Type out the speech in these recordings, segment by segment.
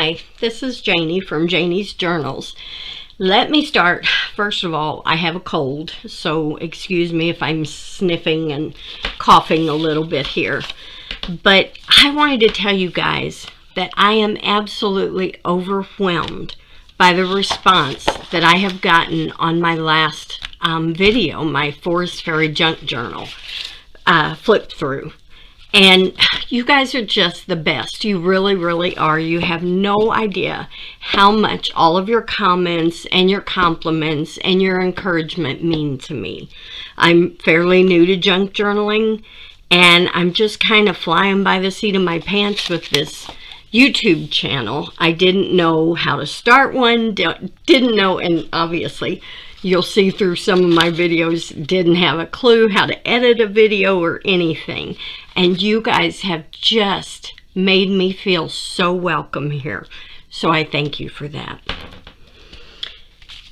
Hi, this is Janie from Janie's Journals. Let me start. First of all, I have a cold, so excuse me if I'm sniffing and coughing a little bit here. But I wanted to tell you guys that I am absolutely overwhelmed by the response that I have gotten on my last video, my Forest Fairy Junk Journal flip through. And you guys are just the best. You really, really are. You have no idea how much all of your comments and your compliments and your encouragement mean to me. I'm fairly new to junk journaling, and I'm just kind of flying by the seat of my pants with this YouTube channel. I didn't know how to start one, didn't know, and obviously you'll see through some of my videos, didn't have a clue how to edit a video or anything. And you guys have just made me feel so welcome here. So I thank you for that.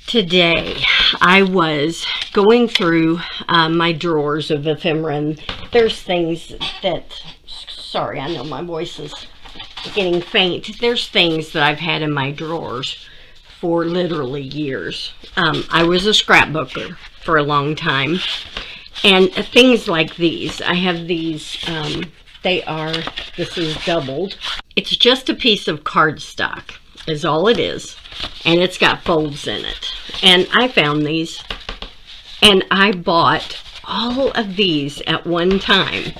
Today, I was going through my drawers of ephemera, and there's things that, sorry, I know my voice is getting faint. There's things that I've had in my drawers for literally years. I was a scrapbooker for a long time, and things like these. I have these, this is doubled. It's just a piece of cardstock is all it is, and it's got folds in it. And I found these, and I bought all of these at one time,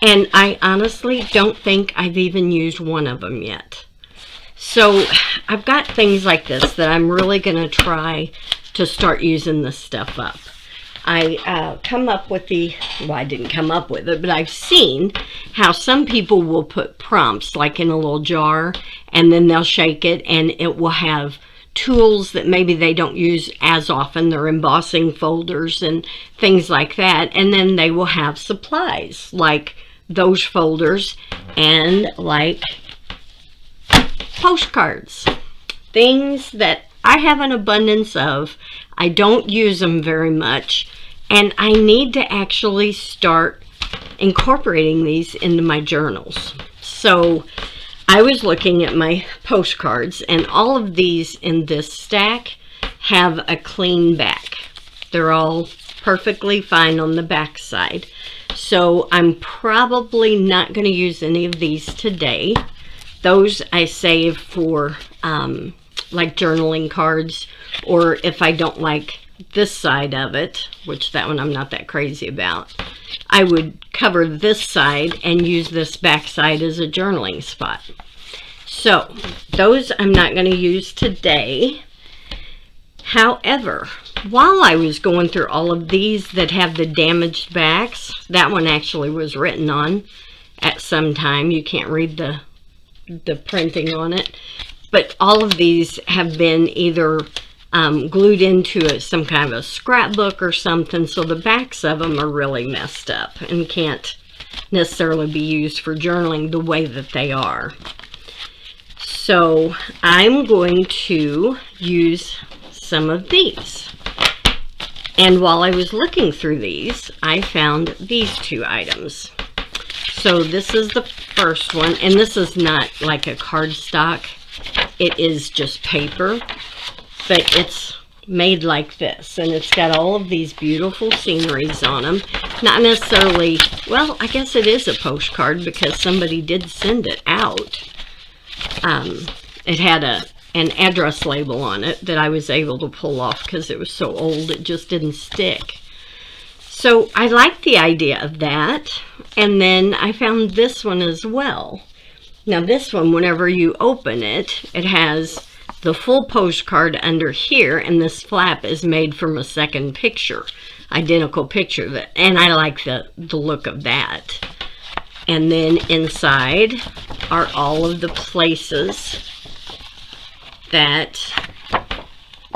and I honestly don't think I've even used one of them yet. So I've got things like this that I'm really going to try to start using this stuff up. I come up with I didn't come up with it, but I've seen how some people will put prompts like in a little jar, and then they'll shake it and it will have tools that maybe they don't use as often. They're embossing folders and things like that. And then they will have supplies like those folders and like postcards, things that I have an abundance of. I don't use them very much, and I need to actually start incorporating these into my journals. So I was looking at my postcards, and all of these in this stack have a clean back. They're all perfectly fine on the back side. So I'm probably not going to use any of these today. Those I save for like journaling cards, or if I don't like this side of it, which that one I'm not that crazy about, I would cover this side and use this back side as a journaling spot. So those I'm not going to use today. However, while I was going through all of these that have the damaged backs, that one actually was written on at some time. You can't read the printing on it, but all of these have been either glued into some kind of a scrapbook or something, so the backs of them are really messed up and can't necessarily be used for journaling the way that they are. So I'm going to use some of these. And while I was looking through these, I found these two items. So this is the first one, and this is not like a cardstock. It is just paper, but it's made like this, and it's got all of these beautiful sceneries on them. Not necessarily, well, I guess it is a postcard because somebody did send it out. It had an address label on it that I was able to pull off because it was so old it just didn't stick. So I like the idea of that. And then I found this one as well. Now this one, whenever you open it, it has the full postcard under here, and this flap is made from a second picture, identical picture, and I like the look of that. And then inside are all of the places that,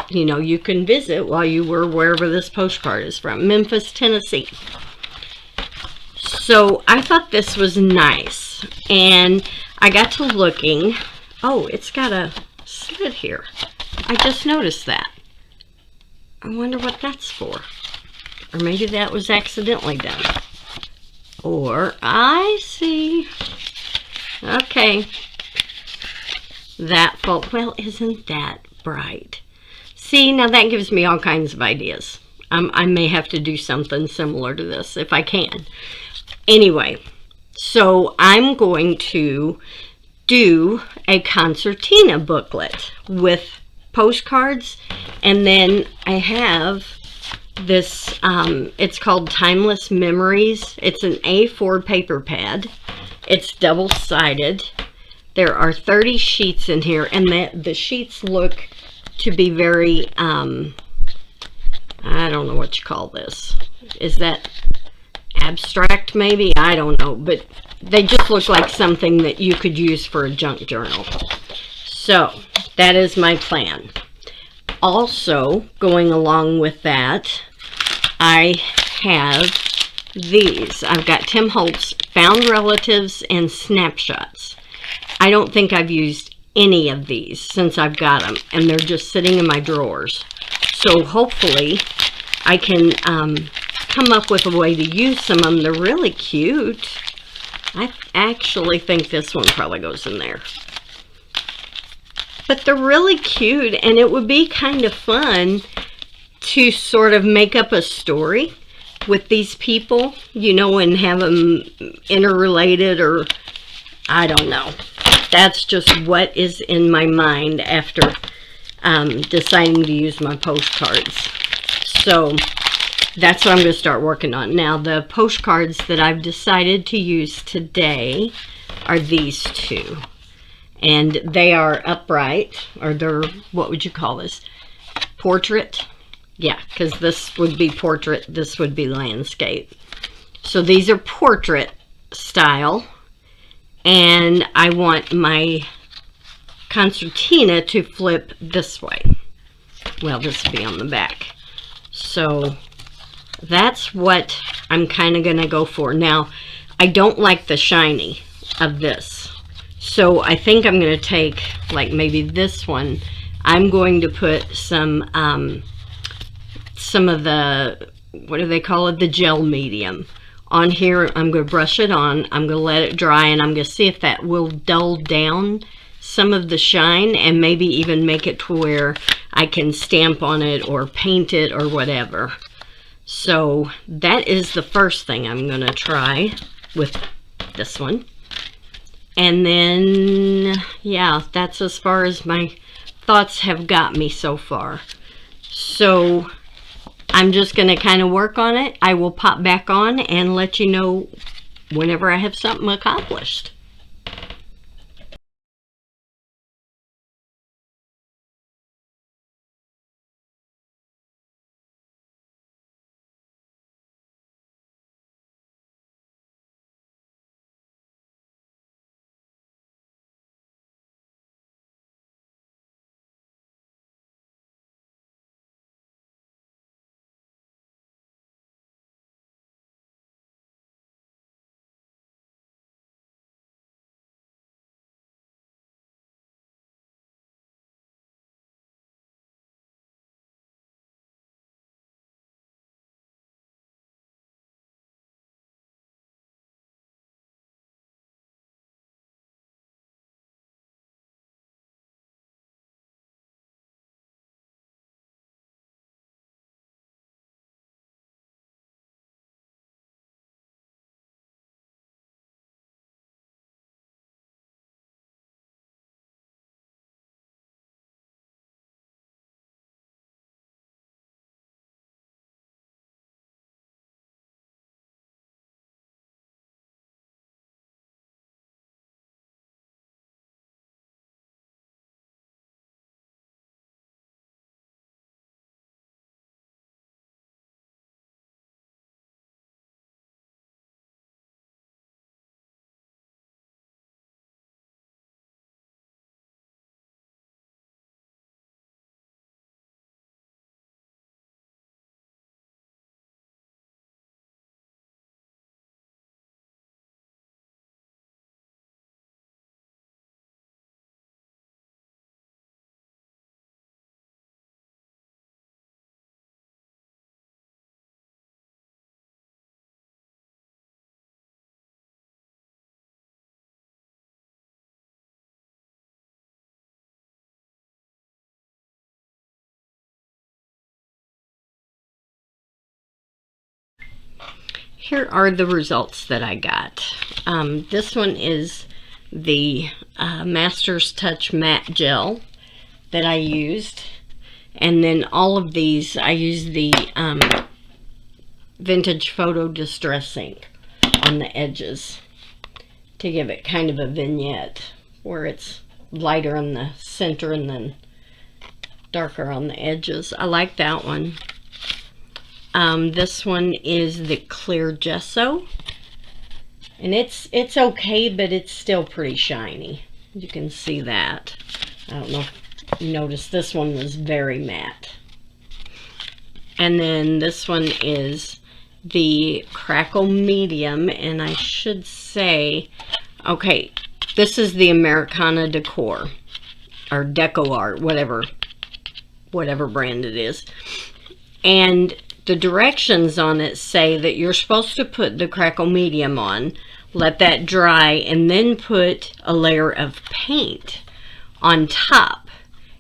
you know, you can visit while you were wherever this postcard is from, Memphis, Tennessee. So I thought this was nice, and I got to looking. Oh, it's got a slit here. I just noticed that. I wonder what that's for. Or maybe that was accidentally done. Or, I see. Okay. that fault. Well, isn't that bright? See, now that gives me all kinds of ideas. I may have to do something similar to this if I can. Anyway, so I'm going to do a concertina booklet with postcards, and then I have this, it's called Timeless Memories. It's an A4 paper pad. It's double-sided. There are 30 sheets in here, and the sheets look to be very, I don't know what you call this. Is that abstract maybe? I don't know, but they just look like something that you could use for a junk journal. So that is my plan. Also, going along with that, I have these. I've got Tim Holtz Found Relatives and Snapshots. I don't think I've used any of these since I've got them, and they're just sitting in my drawers. So hopefully I can come up with a way to use some of them. They're really cute. I actually think this one probably goes in there. But they're really cute, and it would be kind of fun to sort of make up a story with these people, you know, and have them interrelated, or I don't know. That's just what is in my mind after deciding to use my postcards. So that's what I'm going to start working on. Now, the postcards that I've decided to use today are these two. And they are upright, or they're, what would you call this? Portrait? Yeah, because this would be portrait, this would be landscape. So these are portrait style. And I want my concertina to flip this way. Well, this will be on the back. So that's what I'm kind of going to go for. Now, I don't like the shiny of this. So I think I'm going to take, like maybe this one, I'm going to put some of the, what do they call it? The gel medium on here. I'm going to brush it on. I'm going to let it dry, and I'm going to see if that will dull down some of the shine and maybe even make it to where I can stamp on it or paint it or whatever. So that is the first thing I'm going to try with this one. And then, yeah, that's as far as my thoughts have got me so far. So I'm just going to kind of work on it. I will pop back on and let you know whenever I have something accomplished. here are the results that I got. This one is the Master's Touch Matte Gel that I used. And then all of these, I used the Vintage Photo Distress ink on the edges to give it kind of a vignette where it's lighter in the center and then darker on the edges. I like that one. This one is the Clear Gesso, and it's okay, but it's still pretty shiny. You can see that. I don't know if you noticed, this one was very matte. And then this one is the Crackle Medium, and I should say, okay, this is the Americana Decor, or Deco Art, whatever brand it is. And the directions on it say that you're supposed to put the Crackle Medium on, let that dry, and then put a layer of paint on top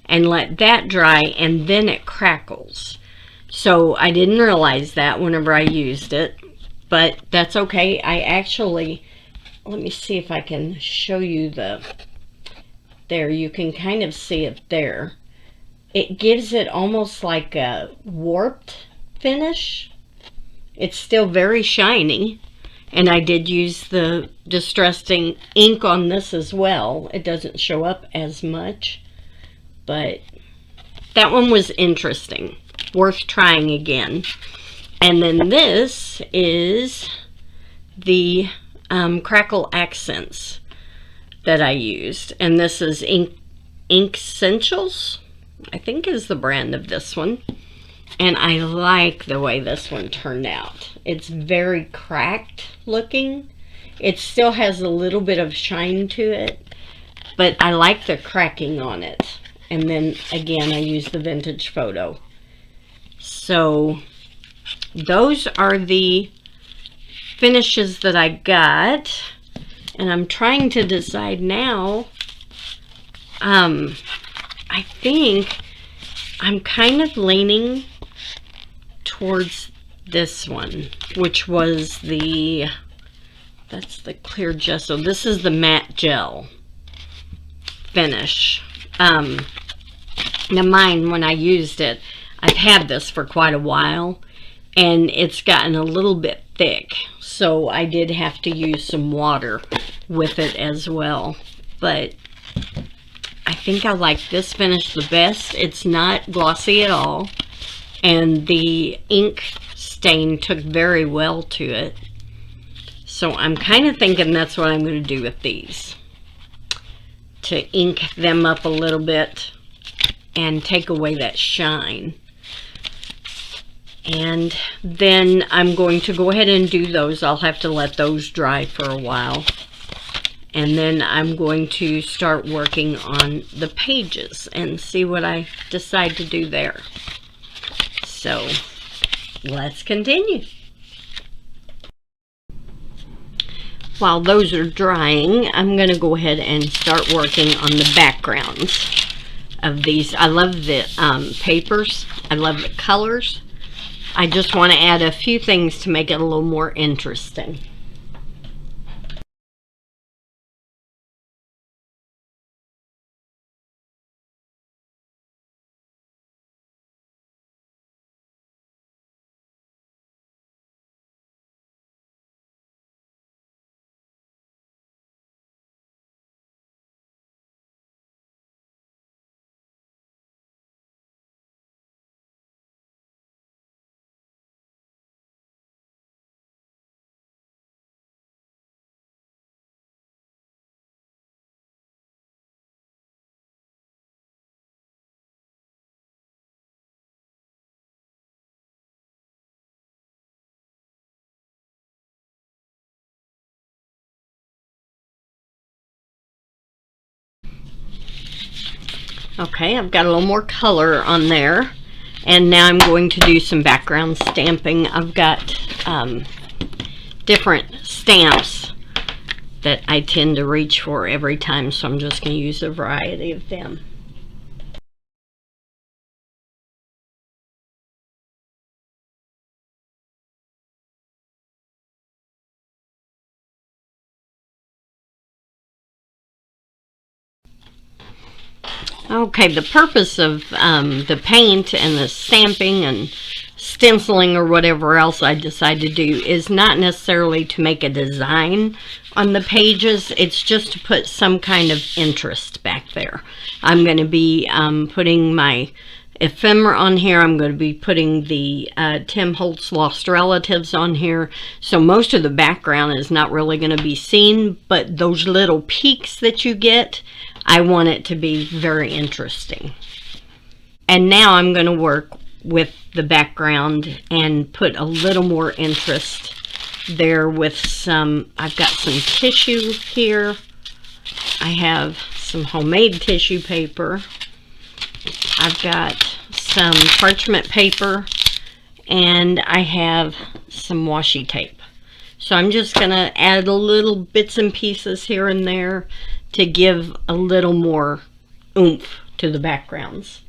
and let that dry, and then it crackles. So I didn't realize that whenever I used it, but that's okay. I actually, let me see if I can show you there, you can kind of see it there. It gives it almost like a warped finish. It's still very shiny, and I did use the distressed ink on this as well. It doesn't show up as much, but that one was interesting, worth trying again. And then this is the Crackle Accents that I used, and this is Ink Essentials, I think is the brand of this one. And I like the way this one turned out. It's very cracked looking. It still has a little bit of shine to it, but I like the cracking on it. And then again, I use the Vintage Photo. So those are the finishes that I got. And I'm trying to decide now. I think I'm kind of leaning towards this one, which was that's the Clear Gesso. This is the matte gel finish. Now mine, when I used it, I've had this for quite a while, and it's gotten a little bit thick, so I did have to use some water with it as well. But I think I like this finish the best. It's not glossy at all, and the ink stain took very well to it. So I'm kind of thinking that's what I'm going to do with these, to ink them up a little bit and take away that shine. And then I'm going to go ahead and do those. I'll have to let those dry for a while. And then I'm going to start working on the pages and see what I decide to do there. So let's continue. While those are drying, I'm going to go ahead and start working on the backgrounds of these. I love the papers. I love the colors. I just want to add a few things to make it a little more interesting. Okay, I've got a little more color on there, and now I'm going to do some background stamping. I've got different stamps that I tend to reach for every time, so I'm just going to use a variety of them. Okay, the purpose of the paint and the stamping and stenciling or whatever else I decide to do is not necessarily to make a design on the pages. It's just to put some kind of interest back there. I'm going to be putting my ephemera on here. I'm going to be putting the Tim Holtz Lost Relatives on here. So most of the background is not really going to be seen, but those little peaks that you get, I want it to be very interesting. And now I'm going to work with the background and put a little more interest there with some, I've got some tissue here. I have some homemade tissue paper. I've got some parchment paper, and I have some washi tape. So I'm just going to add a little bits and pieces here and there to give a little more oomph to the backgrounds.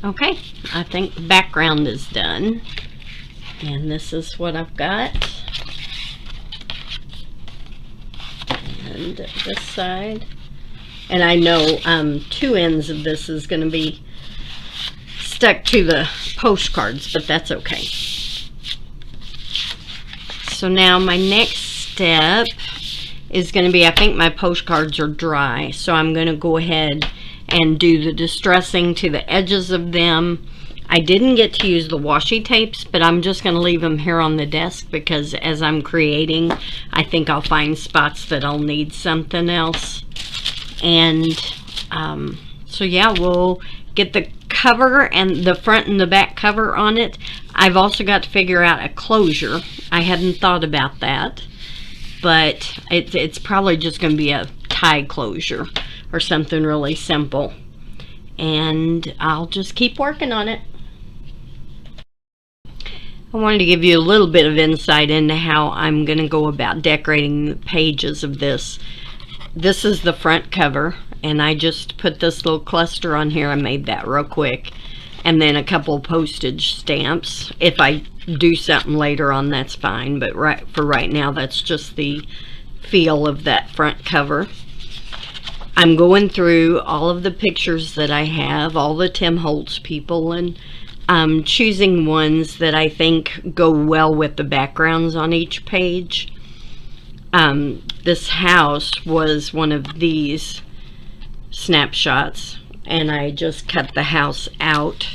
Okay, I think the background is done, and this is what I've got. And this side, and I know two ends of this is going to be stuck to the postcards, but that's okay. So now my next step is going to be, I think my postcards are dry, so I'm going to go ahead and do the distressing to the edges of them. I didn't get to use the washi tapes, but I'm just going to leave them here on the desk because as I'm creating, I think I'll find spots that I'll need something else. And so yeah, we'll get the cover and the front and the back cover on it. I've also got to figure out a closure. I hadn't thought about that, but it's probably just going to be a tie closure or something really simple, and I'll just keep working on it. I wanted to give you a little bit of insight into how I'm going to go about decorating the pages of this. This is the front cover, and I just put this little cluster on here. I made that real quick, and then a couple postage stamps. If I do something later on, that's fine, but for right now, that's just the feel of that front cover. I'm going through all of the pictures that I have, all the Tim Holtz people, and choosing ones that I think go well with the backgrounds on each page. This house was one of these snapshots, and I just cut the house out,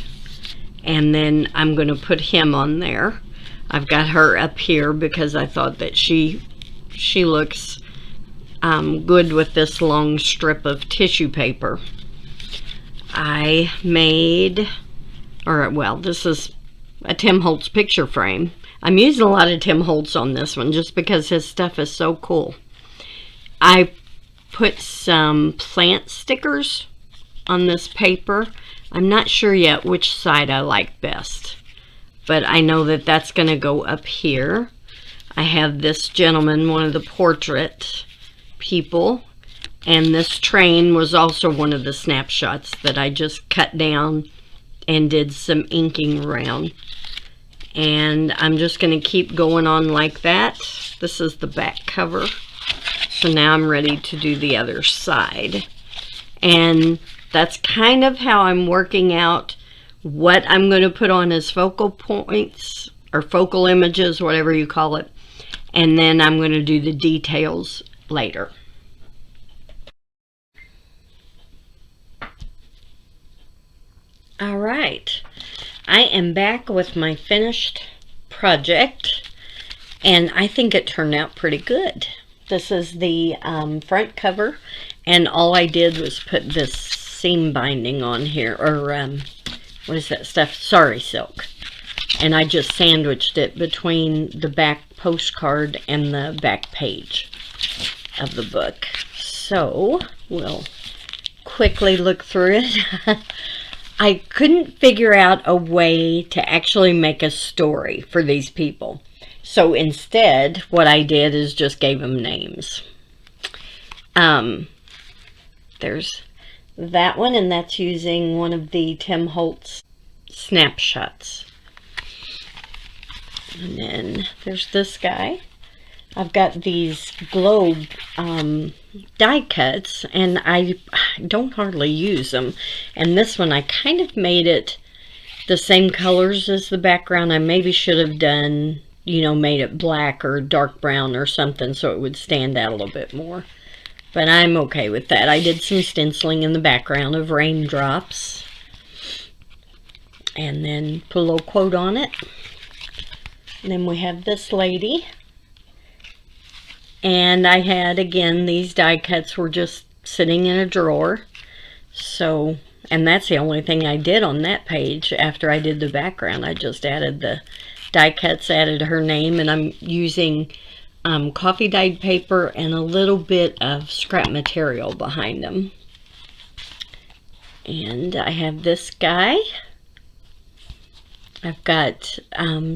and then I'm going to put him on there. I've got her up here because I thought that she looks good with this long strip of tissue paper. I made, this is a Tim Holtz picture frame. I'm using a lot of Tim Holtz on this one just because his stuff is so cool. I put some plant stickers on this paper. I'm not sure yet which side I like best, but I know that that's going to go up here. I have this gentleman, one of the portrait people, and this train was also one of the snapshots that I just cut down and did some inking around. And I'm just going to keep going on like that. This is the back cover. So now I'm ready to do the other side. And that's kind of how I'm working out what I'm going to put on as focal points or focal images, whatever you call it. And then I'm going to do the details later. All right, I am back with my finished project, and I think it turned out pretty good. This is the front cover, and all I did was put this seam binding on here, or what is that stuff? Sari silk. And I just sandwiched it between the back postcard and the back page of the book. So we'll quickly look through it. I couldn't figure out a way to actually make a story for these people. So instead, what I did is just gave them names. There's that one, and that's using one of the Tim Holtz snapshots. And then there's this guy. I've got these globe die cuts, and I don't hardly use them. And this one, I kind of made it the same colors as the background. I maybe should have done, you know, made it black or dark brown or something so it would stand out a little bit more. But I'm okay with that. I did some stenciling in the background of raindrops. And then put a little quote on it. And then we have this lady. And I had, again, these die cuts were just sitting in a drawer. So, and that's the only thing I did on that page after I did the background. I just added the die cuts, added her name, and I'm using coffee dyed paper and a little bit of scrap material behind them. And I have this guy. I've got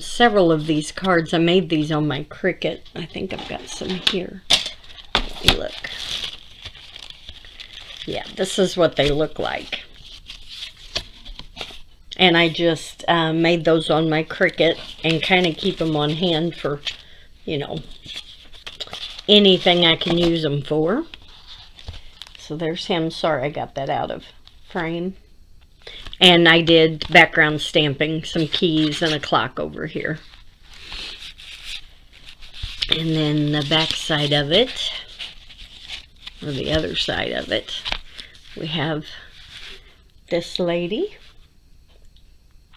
several of these cards. I made these on my Cricut. I think I've got some here. Let me look. Yeah, this is what they look like. And I just made those on my Cricut and kind of keep them on hand for, you know, anything I can use them for. So there's him. Sorry, I got that out of frame. And I did background stamping, some keys and a clock over here. And then the back side of it, or the other side of it, we have this lady.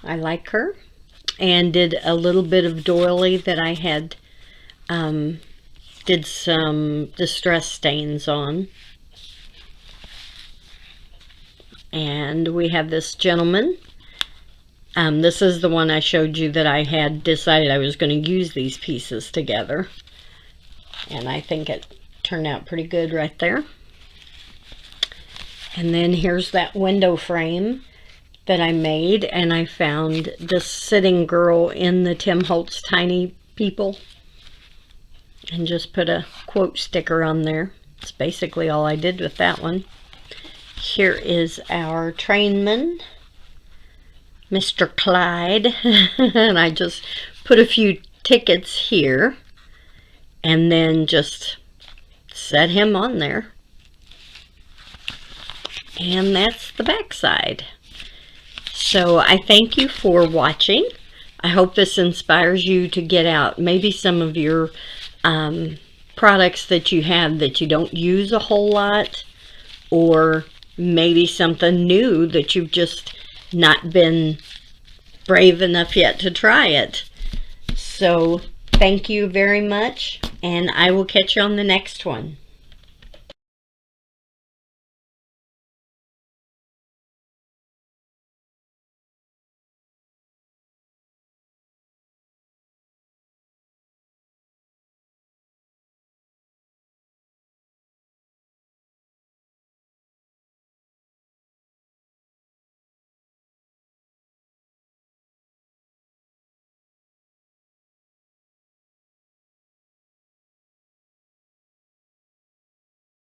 I like her. And did a little bit of doily that I had, did some distress stains on. And we have this gentleman. This is the one I showed you that I had decided I was going to use these pieces together. And I think it turned out pretty good right there. And then here's that window frame that I made. And I found this sitting girl in the Tim Holtz Tiny People. And just put a quote sticker on there. That's basically all I did with that one. Here is our trainman, Mr. Clyde, and I just put a few tickets here and then just set him on there. And that's the back side. So I thank you for watching. I hope this inspires you to get out maybe some of your products that you have that you don't use a whole lot, or maybe something new that you've just not been brave enough yet to try it. So thank you very much, and I will catch you on the next one.